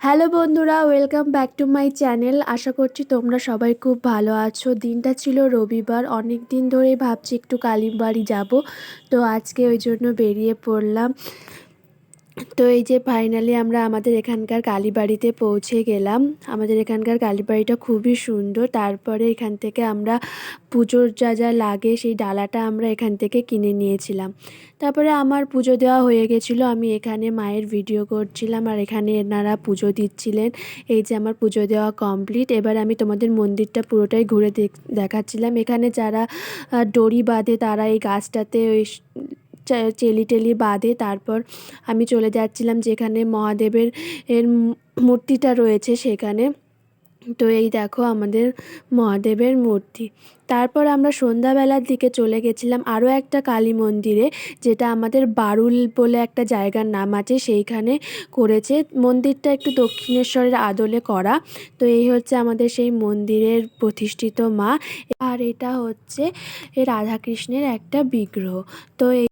Hello বন্ধুরা, welcome back to my channel. আশা করছি তোমরা সবাই খুব ভালো আছো। দিনটা ছিল রবিবার, অনেক দিন ধরেই ভাবছি একটু কালীবাড়ি যাব, তো আজকে ওই জন্য বেরিয়ে পড়লাম। তো এই যে ফাইনালি আমরা আমাদের এখানকার কালীবাড়িতে পৌঁছে গেলাম। আমাদের এখানকার কালীবাড়িটা খুবই সুন্দর। তারপরে এখান থেকে আমরা পুজোর যা যা লাগে সেই ডালাটা আমরা এখান থেকে কিনে নিয়েছিলাম। তারপরে আমার পুজো দেওয়া হয়ে গেছিলো, আমি এখানে মায়ের ভিডিও করছিলাম আর এখানে এনারা পুজো দিচ্ছিলেন। এই যে আমার পুজো দেওয়া কমপ্লিট। এবার আমি তোমাদের মন্দিরটা পুরোটাই ঘুরে দেখাচ্ছিলাম। এখানে যারা দড়ি বাঁধে তারা এই গাছটাতে ওই চেলি টেলি বাঁধে। তারপর আমি চলে যাচ্ছিলাম যেখানে মহাদেবের মূর্তিটা রয়েছে সেখানে। তো এই দেখো আমাদের মহাদেবের মূর্তি। তারপর আমরা সন্ধ্যাবেলার দিকে চলে গেছিলাম আরও একটা কালী মন্দিরে, যেটা আমাদের বারুল বলে একটা জায়গার নাম আছে, সেইখানে করেছে। মন্দিরটা একটু দক্ষিণেশ্বরের আদলে করা। তো এই হচ্ছে আমাদের সেই মন্দিরের প্রতিষ্ঠিত মা। আর এটা হচ্ছে রাধাকৃষ্ণের একটা বিগ্রহ। তো